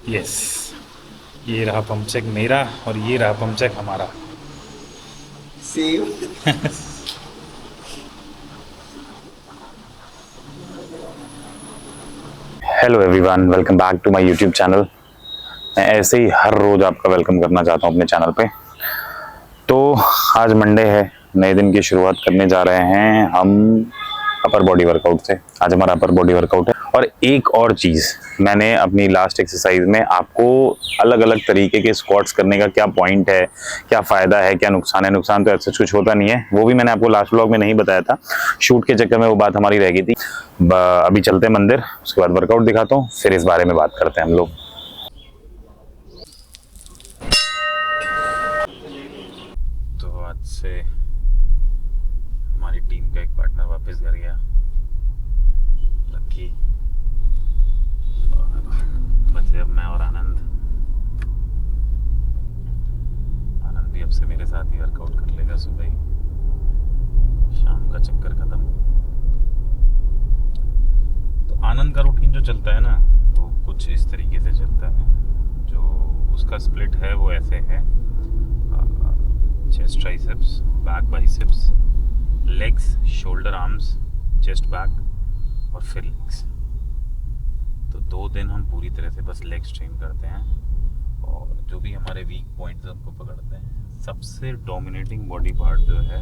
Yes, ये रहा pump check मेरा और ये रहा पंप चेक हमारा। Same. Hello everyone, welcome back to my YouTube channel. मैं ऐसे ही हर रोज आपका वेलकम करना चाहता हूं अपने चैनल पे। तो आज मंडे है, नए दिन की शुरुआत करने जा रहे हैं हम अपर बॉडी वर्कआउट से। आज हमारा अपर बॉडी वर्कआउट है। और एक और चीज़, मैंने अपनी लास्ट एक्सरसाइज में आपको अलग अलग तरीके के स्क्वाट्स करने का क्या पॉइंट है, क्या फ़ायदा है, क्या नुकसान है। नुकसान तो ऐसा कुछ होता नहीं है, वो भी मैंने आपको लास्ट व्लॉग में नहीं बताया था, शूट के चक्कर में वो बात हमारी रह गई थी। अभी चलते हैं मंदिर, उसके बाद वर्कआउट दिखाता हूँ, फिर इस बारे में बात करते हैं हम लोग। तो आज से हमारी टीम का एक पार्टनर वापस घर गया, लक्की। बचे अब मैं और आनंद। आनंद भी अब से मेरे साथ ही वर्कआउट कर लेगा सुबह ही, शाम का चक्कर खत्म। तो आनंद का रूटीन जो चलता है ना, वो कुछ इस तरीके से चलता है। जो उसका स्प्लिट है वो ऐसे है: chest triceps, back biceps, legs, shoulder arms, chest back और फिर लेग्स। तो 2 दिन हम पूरी तरह से बस लेग्स ट्रेन करते हैं और जो भी हमारे वीक पॉइंट्स हैं उनको पकड़ते हैं। सबसे डोमिनेटिंग बॉडी पार्ट जो है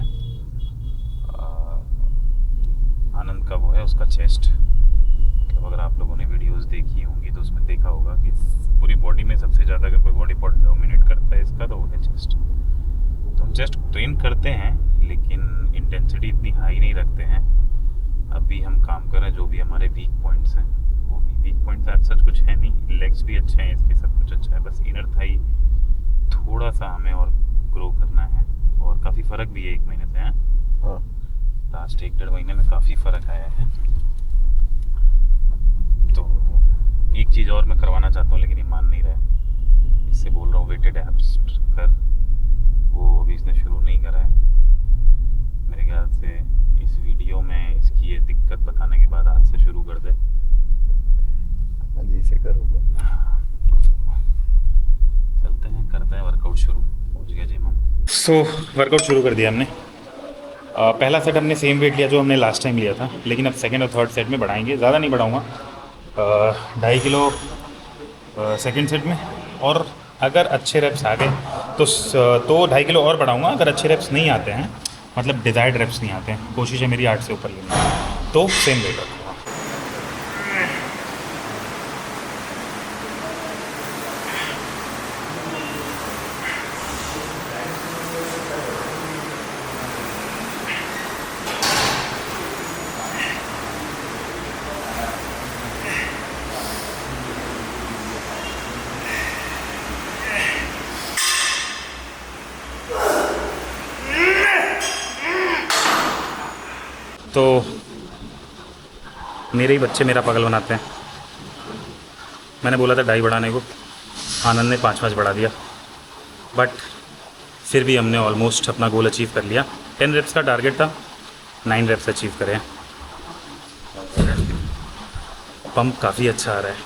आनंद का, वो है उसका चेस्ट। मतलब अगर आप लोगों ने वीडियोस देखी होंगी तो उसमें देखा होगा कि पूरी बॉडी में सबसे ज़्यादा अगर कोई बॉडी पार्ट डोमिनेट करता है इसका, तो वो है चेस्ट। तो हम चेस्ट ट्रेन करते हैं लेकिन इंटेंसिटी इतनी हाई नहीं रखते हैं। अभी हम काम कर रहे हैं जो भी हमारे वीक पॉइंट्स हैं, वो भी वीक पॉइंट्स आज सच कुछ है नहीं। लेग्स भी अच्छे हैं इसके, सब कुछ अच्छा है, बस इनर थाई थोड़ा सा हमें और ग्रो करना है। और काफ़ी फ़र्क भी है 1 महीने से। हैं लास्ट 1-1.5 महीने में काफ़ी फ़र्क आया है। तो एक चीज़ और मैं करवाना चाहता हूँ लेकिन ये मान नहीं रहा है। इससे बोल रहा हूँ वेटेड एब्स कर, वो अभी इसने शुरू नहीं करा है। मेरे ख्याल से इस वीडियो में इसकी ये दिक्कत बताने के बाद आज से शुरू कर दे। जी से करूँगा। चलते हैं, करते हैं वर्कआउट शुरू। पहुँच गया जिम हम। वर्कआउट शुरू कर दिया हमने। पहला सेट हमने सेम वेट लिया जो हमने लास्ट टाइम लिया था, लेकिन अब सेकंड और थर्ड सेट में बढ़ाएंगे। ज़्यादा नहीं बढ़ाऊँगा, 2.5 किलो सेकंड सेट में। और अगर अच्छे रेप्स आ गए तो 2.5 किलो और बढ़ाऊँगा। अगर अच्छे रेप्स नहीं आते हैं, मतलब डिज़ायर्ड रेप्स नहीं आते हैं, कोशिश है मेरी 8 से ऊपर लेनी है, तो सेम वेट रखूँगा। तो मेरे ही बच्चे मेरा पागल बनाते हैं। मैंने बोला था 2.5 बढ़ाने को, आनंद ने 5 बढ़ा दिया, बट फिर भी हमने ऑलमोस्ट अपना गोल अचीव कर लिया। 10 रेप्स का टारगेट था, 9 रेप्स अचीव करे हैं। पंप काफ़ी अच्छा आ रहा है।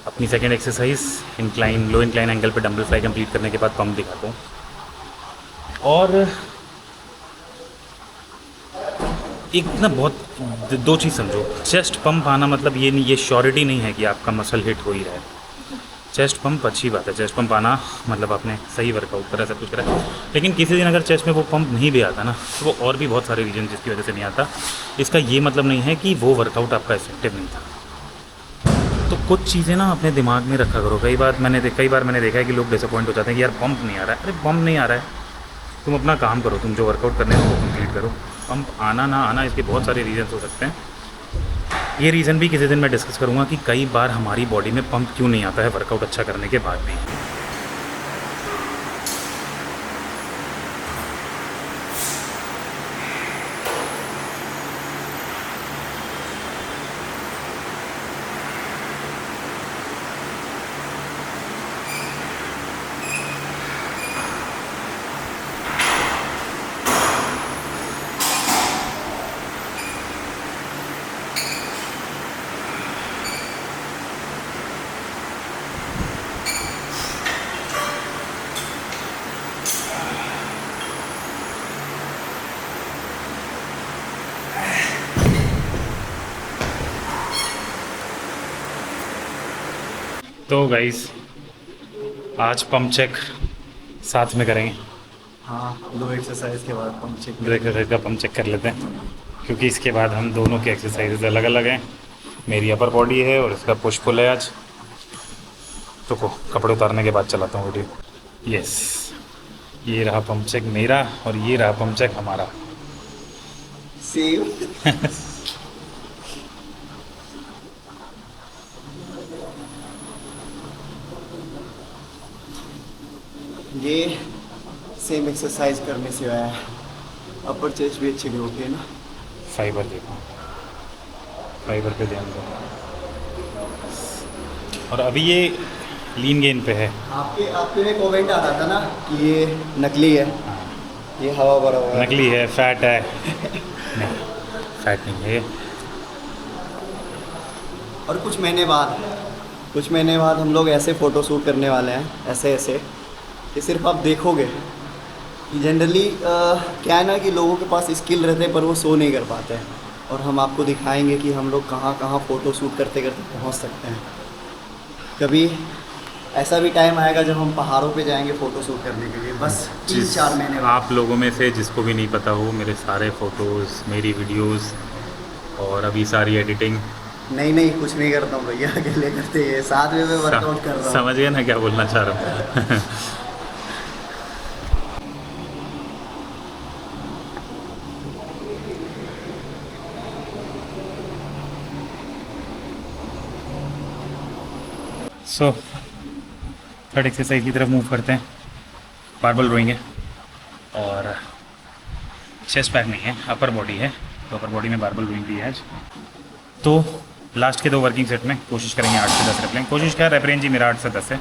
अपनी सेकेंड एक्सरसाइज इंक्लाइन, लो इंक्लाइन एंगल पे डंबल फ्लाई कंप्लीट करने के बाद पंप दिखाता हूँ। और एक ना बहुत 2 चीज़ समझो, चेस्ट पंप आना मतलब ये नहीं, ये श्योरिटी नहीं है कि आपका मसल हिट हो ही रहा है। चेस्ट पंप अच्छी बात है, चेस्ट पंप आना मतलब आपने सही वर्कआउट करा, सब कुछ करा। लेकिन किसी दिन अगर चेस्ट में वो पंप नहीं भी आता ना, तो वो और भी बहुत सारे रीजन जिसकी वजह से नहीं आता। इसका ये मतलब नहीं है कि वो वर्कआउट आपका इफेक्टिव नहीं था। तो कुछ चीज़ें ना अपने दिमाग में रखा करो। कई बार मैंने देखा है कि लोग डिसअपॉइंट हो जाते हैं कि यार पंप नहीं आ रहा है। अरे पंप नहीं आ रहा है, तुम अपना काम करो, तुम जो वर्कआउट करने हैं वो कंप्लीट करो। पंप आना ना आना इसके बहुत सारे रीजन हो सकते हैं। ये रीज़न भी किसी दिन मैं डिस्कस करूँगा कि कई बार हमारी बॉडी में पंप क्यों नहीं आता है वर्कआउट अच्छा करने के बाद भी। तो गाइस आज पंप चेक साथ में करेंगे। हाँ, 2 एक्सरसाइज के बाद पंप चेक दो एक्सरसाइज का पंप चेक कर लेते हैं, क्योंकि इसके बाद हम दोनों की एक्सरसाइजेज अलग अलग हैं। मेरी अपर बॉडी है और इसका पुश पुल है आज। तो कपड़े उतारने के बाद चलाता हूँ वीडियो। यस, ये रहा पंप चेक मेरा और ये रहा पंप चेक हमारा। सेम। ये सेम एक्सरसाइज करने से आया है। अपर चेस्ट भी अच्छी ग्रो की है ना। फाइबर देखो, फाइबर पे ध्यान दो। और अभी ये लीन गेन पे है। आपके में कमेंट आ रहा था ना कि ये नकली है, ये हवा भरा हुआ है। नकली है, फैट है। नहीं, फैट नहीं है। और कुछ महीने बाद हम लोग ऐसे फ़ोटो शूट करने वाले हैं, ऐसे ऐसे कि सिर्फ आप देखोगे कि जनरली क्या है ना कि लोगों के पास स्किल रहते हैं पर वो शो नहीं कर पाते हैं, और हम आपको दिखाएंगे कि हम लोग कहाँ कहाँ फ़ोटो शूट करते करते पहुँच सकते हैं। कभी ऐसा भी टाइम आएगा जब हम पहाड़ों पे जाएंगे फ़ोटो शूट करने के लिए, बस 3-4 महीने बाद। आप लोगों में से जिसको भी नहीं पता हो, मेरे सारे फ़ोटोज़, मेरी वीडियोज़ और अभी सारी एडिटिंग। नहीं कुछ नहीं करता हूँ भैया, अकेले करते हैं, साथ में मैं वर्कआउट कर रहा हूँ। समझिए ना क्या बोलना चाह रहा हूँ। सो थर्ड एक्सरसाइज की तरफ मूव करते हैं। बारबल रोइंग है और चेस्ट पैक नहीं है, अपर बॉडी है। तो अपर बॉडी में बारबल रोइंग भी है आज। तो लास्ट के 2 वर्किंग सेट में कोशिश करेंगे 8 से 10 रेप लें। कोशिश क्या, रेप रेंज ही मेरा 8 से 10 है।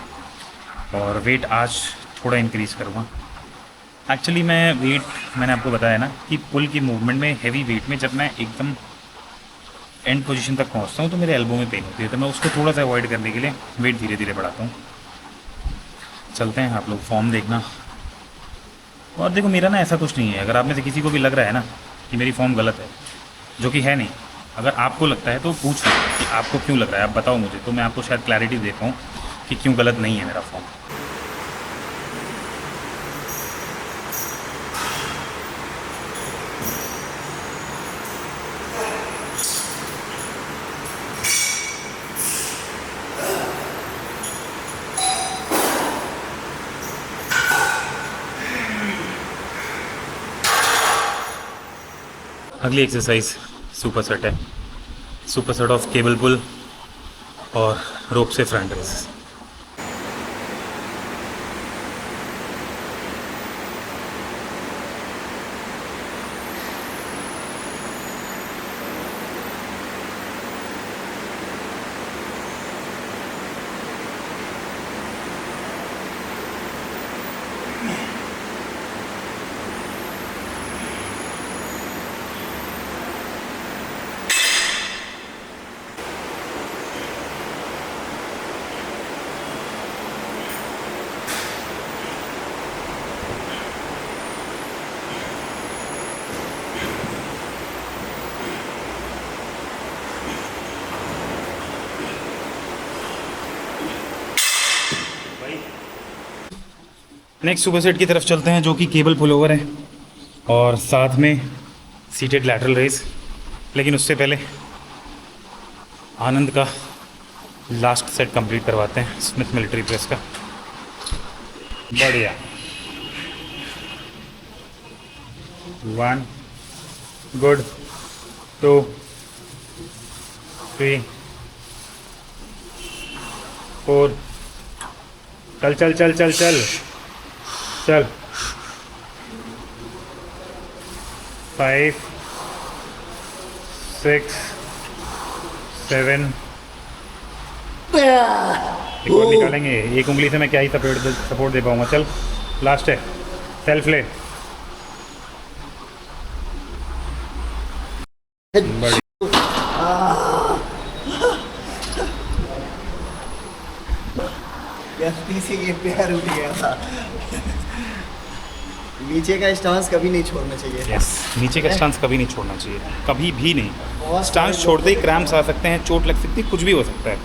और वेट आज थोड़ा इंक्रीज़ करूँगा। एक्चुअली मैंने आपको बताया ना कि पुल की मूवमेंट में, हैवी वेट में, जब मैं एकदम एंड पोजीशन तक पहुंचता हूं तो मेरे एल्बो में पेन होती है। तो मैं उसको थोड़ा सा अवॉइड करने के लिए वेट धीरे धीरे बढ़ाता हूं। चलते हैं, आप लोग फॉर्म देखना। और देखो, मेरा ना ऐसा कुछ नहीं है। अगर आप में से किसी को भी लग रहा है ना कि मेरी फॉर्म गलत है, जो कि है नहीं, अगर आपको लगता है तो पूछ लो कि आपको क्यों लग रहा है, आप बताओ मुझे, तो मैं आपको शायद क्लैरिटी दे पाऊँ कि क्यों गलत नहीं है मेरा फॉर्म। अगली एक्सरसाइज सुपर सेट है। सुपर सेट ऑफ केबल पुल और रोप से front race. Next super set की तरफ चलते हैं, जो कि केबल पुल ओवर है और साथ में सीटेड लैटरल रेस। लेकिन उससे पहले आनंद का लास्ट सेट कंप्लीट करवाते हैं, स्मिथ मिलिट्री प्रेस का। बढ़िया। 1 गुड, 2 3 4 चल चल चल चल चल चल 5 6 7 एक और निकालेंगे। एक उंगली से मैं क्या ही सपोर्ट दे पाऊंगा। चल लास्ट है, सेल्फ ले। गलती से ये पैर उठ गया था। नीचे का स्टांस कभी नहीं छोड़ना चाहिए। यस, नीचे का स्टांस कभी नहीं छोड़ना चाहिए, कभी भी नहीं। स्टांस छोड़ते ही क्रैम्प्स आ सकते हैं, चोट लग सकती है, कुछ भी हो सकता है।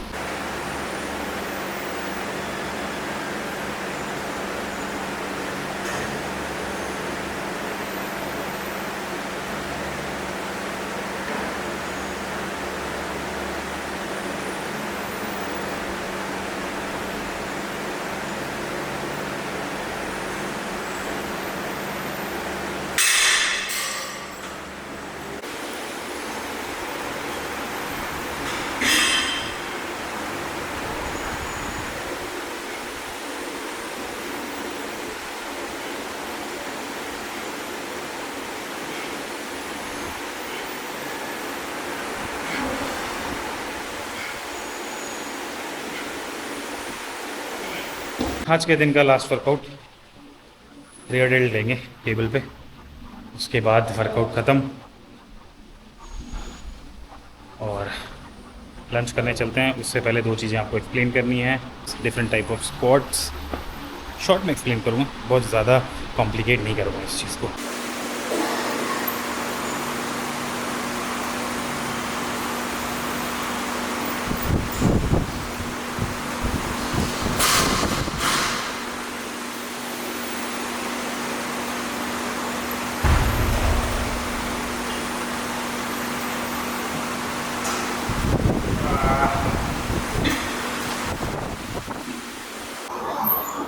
आज के दिन का लास्ट वर्कआउट रियर डेल्ट लेंगे टेबल पे, उसके बाद वर्कआउट ख़त्म और लंच करने चलते हैं। उससे पहले 2 चीज़ें आपको एक्सप्लेन करनी है। Different type of squats short में एक्सप्लेन करूँगा, बहुत ज़्यादा कॉम्प्लिकेट नहीं करूँगा इस चीज़ को।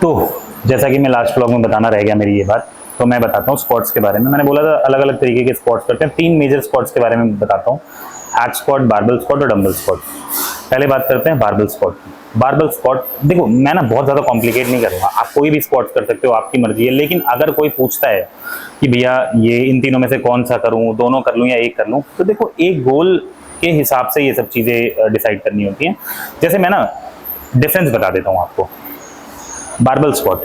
तो जैसा कि मैं लास्ट व्लॉग में बताना रह गया मेरी ये बात, तो मैं बताता हूँ स्क्वाट्स के बारे में। मैंने बोला था अलग अलग तरीके के स्क्वाट्स करते हैं, 3 मेजर स्क्वाट्स के बारे में बताता हूँ, हैक स्क्वाट, बारबेल स्क्वाट और डंबल स्क्वाट। पहले बात करते हैं बारबेल स्क्वाट। बारबेल स्क्वाट देखो, मैं ना बहुत ज़्यादा कॉम्प्लिकेट नहीं करूँगा, आप कोई भी स्क्वाट्स कर सकते हो, आपकी मर्जी है। लेकिन अगर कोई पूछता है कि भैया ये इन तीनों में से कौन सा करूँ, दोनों कर लूँ या एक कर लूँ, तो देखो एक गोल के हिसाब से ये सब चीज़ें डिसाइड करनी होती हैं। जैसे मैं ना डिफरेंस बता देता हूँ आपको। बारबेल स्क्वाट,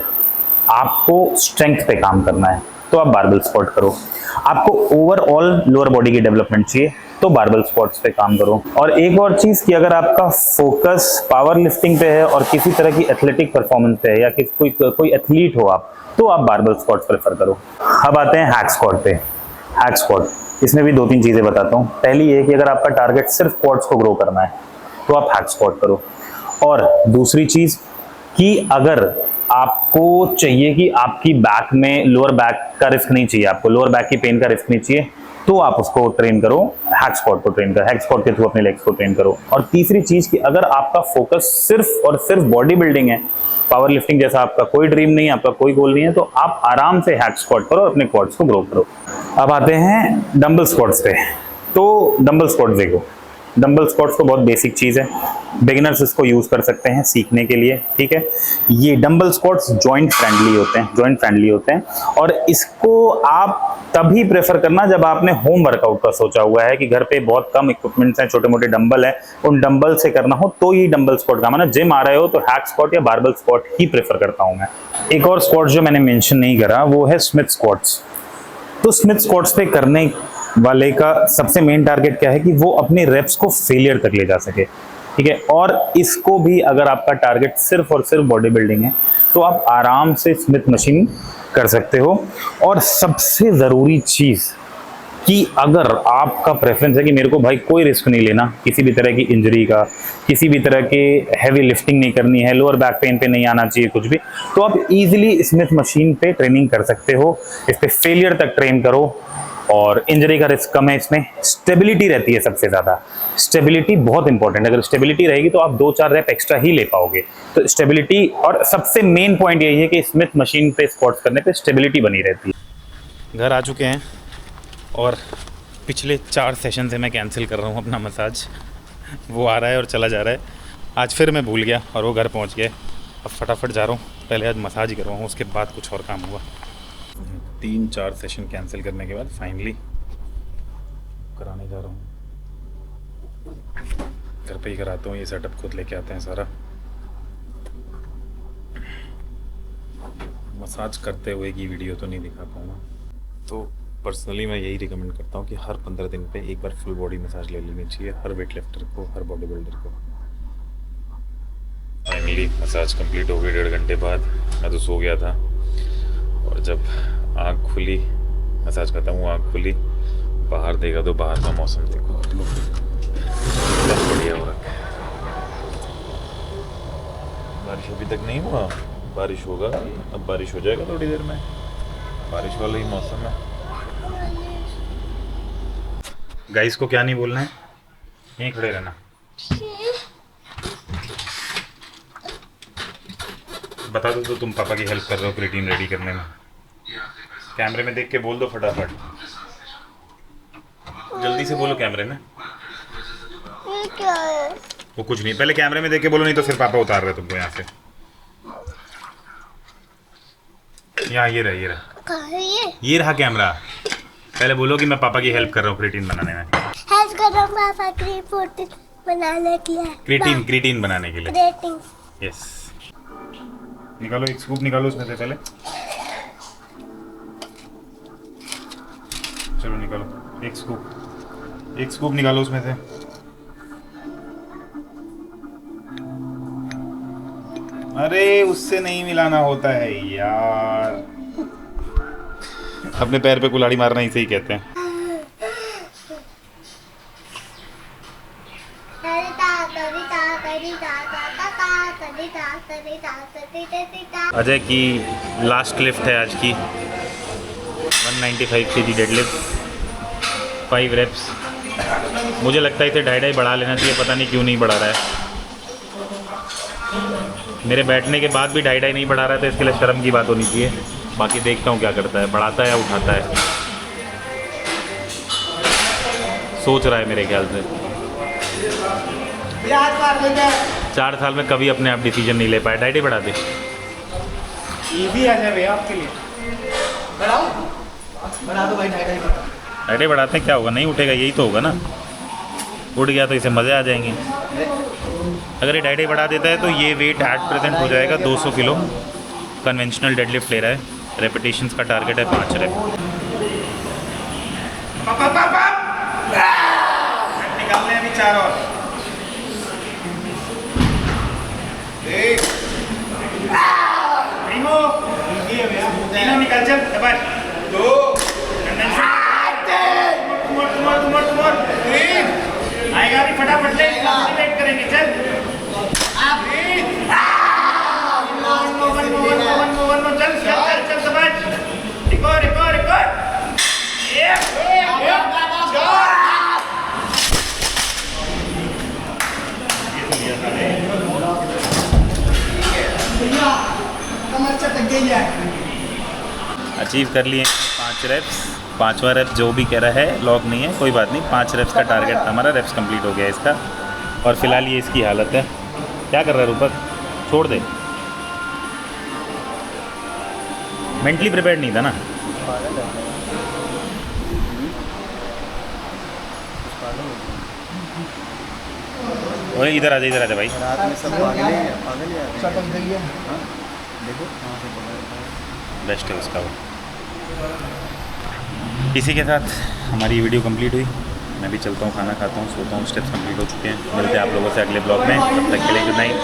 आपको स्ट्रेंथ पे काम करना है तो आप बारबेल स्क्वाट करो। आपको ओवरऑल लोअर बॉडी की डेवलपमेंट चाहिए तो बारबेल स्क्वाट्स पे काम करो। और एक और चीज कि अगर आपका फोकस पावर लिफ्टिंग पे है और किसी तरह की एथलेटिक परफॉर्मेंस पे है या कोई एथलीट हो आप, तो आप बारबेल स्क्वाट्स प्रेफर करो। अब आते हैं हैक स्क्वाट पे। हैक स्क्वाट, इसमें भी 2-3 चीजें बताता हूँ। पहली ये कि अगर आपका टारगेट सिर्फ क्वाड्स को ग्रो करना है तो आप हैक स्क्वाट करो। और दूसरी चीज कि अगर आपको चाहिए कि आपकी बैक में लोअर बैक का रिस्क नहीं चाहिए, आपको लोअर बैक की पेन का रिस्क नहीं चाहिए, तो आप उसको ट्रेन करो, हैक स्क्वाट को ट्रेन करो, हैक स्क्वाट के थ्रू अपने लेग्स को ट्रेन करो। और तीसरी चीज कि अगर आपका फोकस सिर्फ और सिर्फ बॉडी बिल्डिंग है, पावर लिफ्टिंग जैसा आपका कोई ड्रीम नहीं है, आपका कोई गोल नहीं है, तो आप आराम से हैक स्क्वाट करो और अपने क्वाड्स को ग्रो करो। अब आते हैं डंबल स्क्वाट्स पे। तो डंबल स्क्वाट्स देखो, डंबल स्क्वाट्स तो बहुत बेसिक चीज़ है, बिगिनर्स इसको यूज़ कर सकते हैं सीखने के लिए, ठीक है। ये डंबल स्क्वाट्स जॉइंट फ्रेंडली होते हैं और इसको आप तभी प्रेफर करना जब आपने होम वर्कआउट का सोचा हुआ है कि घर पे बहुत कम इक्विपमेंट्स हैं, छोटे मोटे डंबल हैं, उन डंबल से करना हो तो ये डंबल स्क्वाट का। माना जिम आ रहे हो तो हैक स्क्वाट या बारबेल स्क्वाट ही प्रेफर करता हूँ मैं। एक और स्क्वाट जो मैंने मेंशन नहीं करा वो है स्मिथ स्क्वाट्स। तो स्मिथ स्क्वाट्स पे करने वाले का सबसे मेन टारगेट क्या है कि वो अपने रेप्स को फेलियर तक ले जा सके, ठीक है। और इसको भी अगर आपका टारगेट सिर्फ और सिर्फ बॉडी बिल्डिंग है तो आप आराम से स्मिथ मशीन कर सकते हो। और सबसे ज़रूरी चीज़ कि अगर आपका प्रेफरेंस है कि मेरे को भाई कोई रिस्क नहीं लेना किसी भी तरह की इंजरी का, किसी भी तरह के हैवी लिफ्टिंग नहीं करनी है, लोअर बैक पेन पे नहीं आना चाहिए कुछ भी, तो आप इजीली स्मिथ मशीन पे ट्रेनिंग कर सकते हो। इस पे फेलियर तक ट्रेन करो और इंजरी का रिस्क कम है। इसमें स्टेबिलिटी रहती है, सबसे ज़्यादा स्टेबिलिटी बहुत इंपॉर्टेंट है। अगर स्टेबिलिटी रहेगी तो आप 2-4 रैप एक्स्ट्रा ही ले पाओगे। तो स्टेबिलिटी, और सबसे मेन पॉइंट यही है कि स्मिथ मशीन पे स्क्वाट्स करने पे स्टेबिलिटी बनी रहती है। घर आ चुके हैं और पिछले 4 सेशन से मैं कैंसिल कर रहा हूँ अपना मसाज। वो आ रहा है और चला जा रहा है। आज फिर मैं भूल गया और वो घर पहुँच गए। अब फटाफट जा रहा हूँ, पहले आज मसाज ही करवाऊँ, उसके बाद कुछ और काम हुआ। 3-4 सेशन कैंसिल करने के बाद फाइनली कराने जा रहा हूँ। घर पे ही कराता हूँ, ये सेटअप खुद लेके आते हैं सारा। मसाज करते हुए की वीडियो तो नहीं दिखा पाऊँगा। तो पर्सनली मैं यही रिकमेंड करता हूँ कि हर 15 दिन पे एक बार फुल बॉडी मसाज ले लेनी चाहिए, हर वेट लिफ्टर को, हर बॉडी बिल्डर को। फाइनली मसाज कंप्लीट हो गई 1.5 घंटे बाद। मैं तो सो गया था और जब आँख खुली, मसाज खत्म हुआ, आँख खुली, बाहर देखा तो बाहर का मौसम देखो, बहुत बढ़िया हो रखा है। बारिश अभी तक नहीं हुआ, बारिश होगा, अब बारिश हो जाएगा थोड़ी देर में, बारिश वाला ही मौसम है। गाइस को क्या नहीं बोलना है, यहीं खड़े रहना। बता दो तो तुम पापा की हेल्प कर रहे हो क्रिएटिन रेडी करने में। कैमरे में देख के बोल दो फटाफट, जल्दी से बोलो कैमरे में। क्या है? वो कुछ नहीं, पहले कैमरे में देख के बोलो, नहीं तो फिर पापा उतार रहे तुमको यहाँ से। यहाँ ये रहा कहाँ है ये रहा कैमरा। पहले बोलो कि मैं पापा की हेल्प कर रहा हूँ क्रिएटिन बनाने में। हेल्प कर रहा हूँ पापा क्रिएटिन बनाने के लिए। क्रिएटिन बनाने के लिए। क्रिएटिन। यस। निकालो, एक स्कूप निकालो उसमें से पहले। चलो निकालो एक स्कूप निकालो उसमें से। अरे उससे नहीं मिलाना होता है यार, अपने पैर पे कुल्हाड़ी मारना इसे ही कहते हैं। अजय की लास्ट लिफ्ट है आज की, 195 kg डेडलिफ्ट, 5 रेप्स। मुझे लगता है इसे 2.5 बढ़ा लेना चाहिए, पता नहीं क्यों नहीं बढ़ा रहा है। मेरे बैठने के बाद भी 2.5 नहीं बढ़ा रहा है, तो इसके लिए शर्म की बात होनी चाहिए। बाकी देखता हूँ क्या करता है, बढ़ाता है या उठाता है, सोच रहा है मेरे ख्याल से। 4 साल में कभी अपने आप डिसीजन नहीं ले पाया। 2.5 बढ़ा दे, इजी आ जाए भैया आपके लिए। बढ़ा दो भाई, 2.5 बढ़ाते हैं, क्या होगा, नहीं उठेगा, यही तो होगा ना। उठ गया तो इसे मज़े आ जाएंगे। अगर ये 2.5 बढ़ा देता है तो ये वेट एट प्रेजेंट हो जाएगा 200 किलो। कन्वेंशनल डेडलिफ्ट ले रहा है, रेपिटेशंस का टारगेट है 5 रेप। निकालने अभी 4 और। तीनों निकाल, चल शाबाश। 2 आएगा अभी, फटाफट ले, वेट करेंगे। चल चल शाबाश। एक और। अचीव कर लिए 5 रेप्स। 5वां रेप जो भी कह रहा है लॉक नहीं है, कोई बात नहीं। 5 रेप्स का टारगेट था हमारा, रेप्स कंप्लीट हो गया इसका। और फिलहाल ये इसकी हालत है। क्या कर रहा है रूपक, छोड़ दे। मेंटली प्रिपेयर्ड नहीं था ना। ओए इधर आ जा भाई। रात में सब पागल ही है। देखो बेस्ट है उसका वो। इसी के साथ हमारी वीडियो कंप्लीट हुई। मैं भी चलता हूँ, खाना खाता हूँ, सोता हूँ। स्टेप्स कंप्लीट हो चुके हैं। मिलते हैं आप लोगों से अगले ब्लॉग में, तब तक के लिए गुड नाइट।